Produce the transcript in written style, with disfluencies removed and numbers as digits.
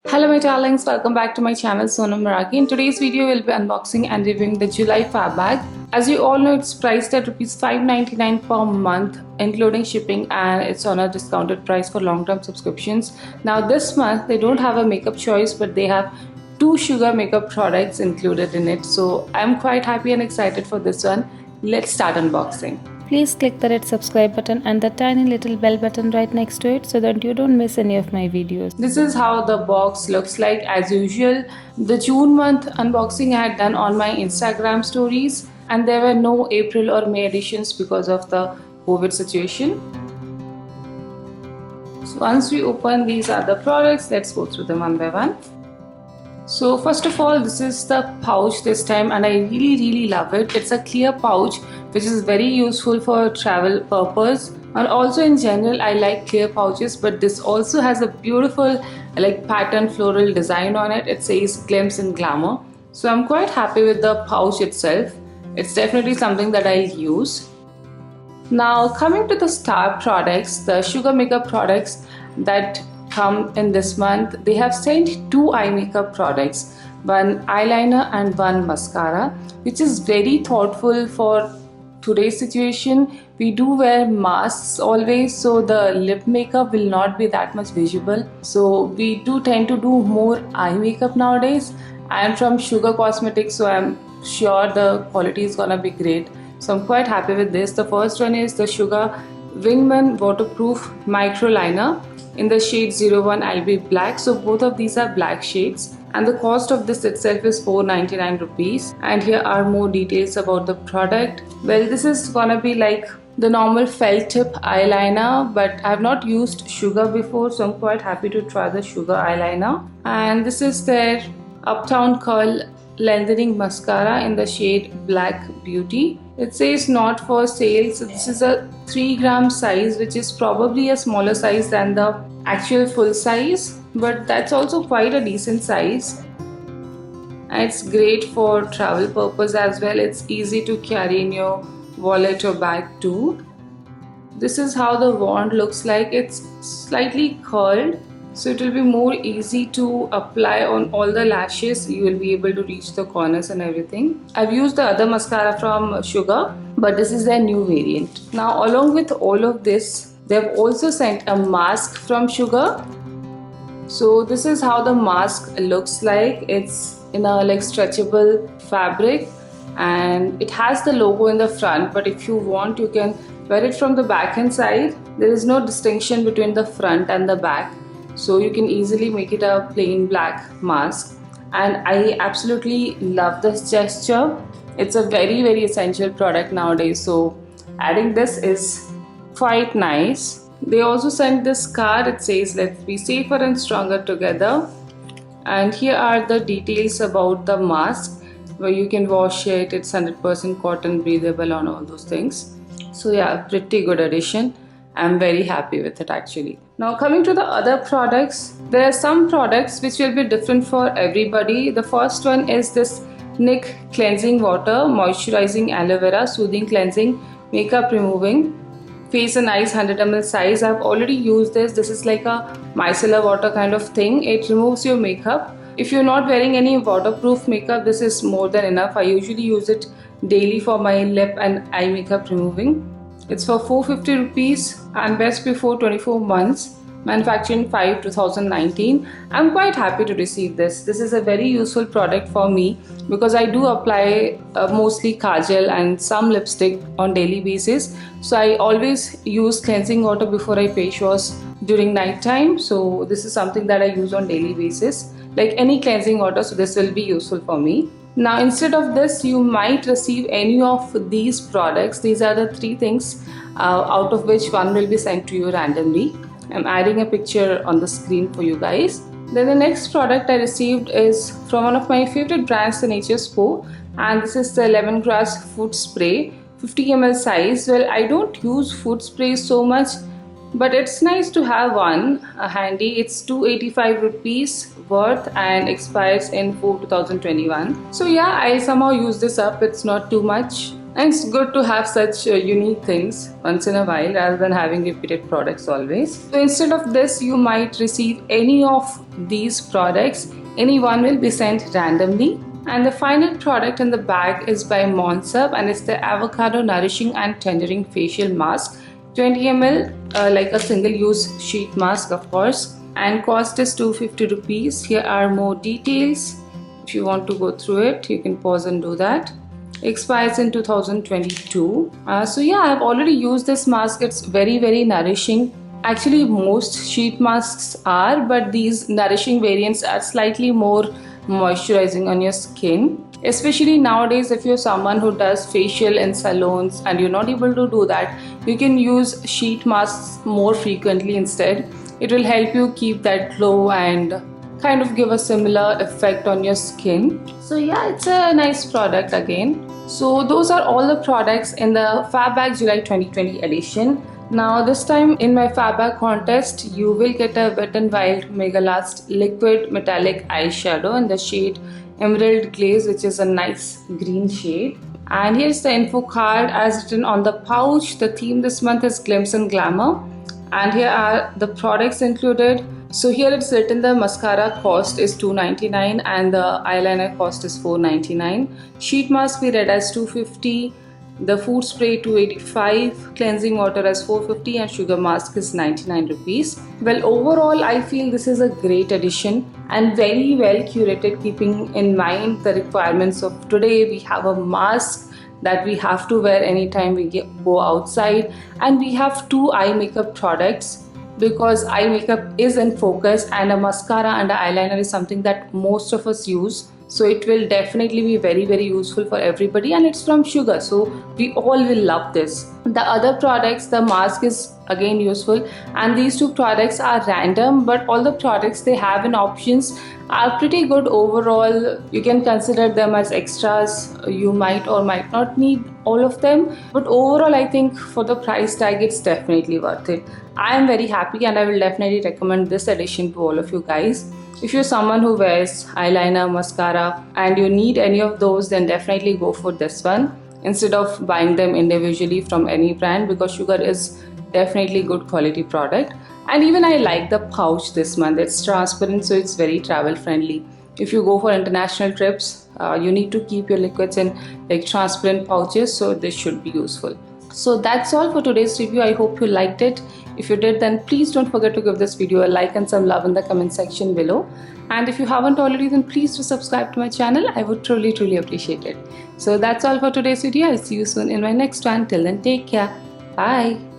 Hello my darlings, welcome back to my channel Sonam Maraki. In today's video we'll be unboxing and reviewing the July Fab bag. As you all know, it's priced at Rs 599 per month including shipping, and it's on a discounted price for long-term subscriptions. Now this month they don't have a makeup choice, but they have two sugar makeup products included in it. So I'm quite happy and excited for this one. Let's start unboxing. Please click the red subscribe button and the tiny little bell button right next to it so that you don't miss any of my videos. This is how the box looks like. As usual, the June month unboxing I had done on my Instagram stories, and there were no April or May editions because of the COVID situation. So once we open these other products, let's go through them one by one. So first of all, this is the pouch this time, and I really love it. It's a clear pouch which is very useful for travel purpose, and also in general I like clear pouches, but this also has a beautiful pattern floral design on it. It says Glimpse in Glamour. So I'm quite happy with the pouch itself. It's definitely something that I'll use. Now coming to the star products, the sugar makeup products that come in this month, they have sent two eye makeup products, one eyeliner and one mascara, which is very thoughtful for today's situation. We do wear masks always, so the lip makeup will not be that much visible. So we do tend to do more eye makeup nowadays. I am from Sugar Cosmetics, so I'm sure the quality is gonna be great. So I'm quite happy with this. The first one is the Sugar Wingman Waterproof Micro Liner in the shade 01 Albi Black. So both of these are black shades, and the cost of this itself is 499 rupees. And here are more details about the product. Well, this is gonna be like the normal felt tip eyeliner, but I have not used sugar before, so I'm quite happy to try the sugar eyeliner. And this is their Uptown Curl Lengthening Mascara in the shade Black Beauty. It says not for sale, so this is a 3-gram size, which is probably a smaller size than the actual full size, but that's also quite a decent size. And it's great for travel purpose as well. It's easy to carry in your wallet or bag too. This is how the wand looks like. It's slightly curled, so it will be more easy to apply on all the lashes. You will be able to reach the corners and everything. I've used the other mascara from Sugar, but this is their new variant. Now along with all of this, they've also sent a mask from Sugar. So this is how the mask looks like. It's in a stretchable fabric, and it has the logo in the front, but if you want you can wear it from the back and side. There is no distinction between the front and the back, so you can easily make it a plain black mask. And I absolutely love this gesture. It's a very essential product nowadays, so adding this is quite nice. They also sent this card. It says let's be safer and stronger together, and here are the details about the mask, where you can wash it. It's 100% cotton, breathable, and all those things. So yeah, pretty good addition. I'm very happy with it actually. Now coming to the other products, there are some products which will be different for everybody. The first one is this Nick Cleansing Water Moisturizing Aloe Vera Soothing Cleansing Makeup Removing Face and Eyes 100 ml size. I've already used this. This is like a micellar water kind of thing. It removes your makeup. If you're not wearing any waterproof makeup, this is more than enough. I usually use it daily for my lip and eye makeup removing. It's for 450 rupees and best before 24 months. Manufactured 5/2019. I'm quite happy to receive this. This is a very useful product for me because I do apply mostly kajal and some lipstick on daily basis. So I always use cleansing water before I face wash during night time. So this is something that I use on daily basis, like any cleansing water. So this will be useful for me. Now instead of this, you might receive any of these products. These are the 3 things out of which one will be sent to you randomly. I'm adding a picture on the screen for you guys. Then the next product I received is from one of my favorite brands, the Nature's Po, and this is the Lemongrass Foot Spray 50 ml size. Well, I don't use foot sprays so much, but it's nice to have one handy. It's 285 rupees worth and expires in 4/2021. So yeah, I somehow use this up. It's not too much. And it's good to have such unique things once in a while rather than having repeated products always. So instead of this, you might receive any of these products. Any one will be sent randomly. And the final product in the bag is by Monsub, and it's the Avocado Nourishing and Tendering Facial Mask. 20 ml, like a single use sheet mask, of course. And cost is 250 rupees. Here are more details. If you want to go through it, you can pause and do that. Expires in 2022. So yeah, I've already used this mask. It's very nourishing. Actually, most sheet masks are, but these nourishing variants are slightly more moisturizing on your skin. Especially nowadays, if you're someone who does facial in salons and you're not able to do that, you can use sheet masks more frequently instead. It will help you keep that glow and kind of give a similar effect on your skin. So yeah, it's a nice product again. So those are all the products in the Fabbag July 2020 edition. Now this time in my Fabbag contest, you will get a Wet n Wild Mega Last Liquid Metallic Eyeshadow in the shade Emerald Glaze, which is a nice green shade. And here's the info card as written on the pouch. The theme this month is Glimpse and Glamour. And here are the products included. So here it's written the mascara cost is $2.99 and the eyeliner cost is $4.99. Sheet mask we read as $2.50. The food spray $2.85, cleansing water as $4.50, and sugar mask is 99 rupees. Well, overall I feel this is a great addition and very well curated, keeping in mind the requirements of today. We have a mask that we have to wear anytime we go outside, and we have two eye makeup products because eye makeup is in focus, and a mascara and an eyeliner is something that most of us use. So it will definitely be very useful for everybody, and it's from Sugar, so we all will love this. The other products, the mask is again useful, and these two products are random, but all the products they have in options are pretty good overall. You can consider them as extras. You might or might not need all of them, but overall I think for the price tag it's definitely worth it. I am very happy and I will definitely recommend this edition to all of you guys. If you're someone who wears eyeliner, mascara and you need any of those, then definitely go for this one instead of buying them individually from any brand, because Sugar is definitely good quality product. And even I like the pouch this month. It's transparent, so it's very travel friendly. If you go for international trips, you need to keep your liquids in like transparent pouches, so this should be useful. So that's all for today's review. I hope you liked it. If you did, then please don't forget to give this video a like and some love in the comment section below. And if you haven't already, then please do subscribe to my channel. I would truly appreciate it. So that's all for today's video. I'll see you soon in my next one. Till then, take care. Bye.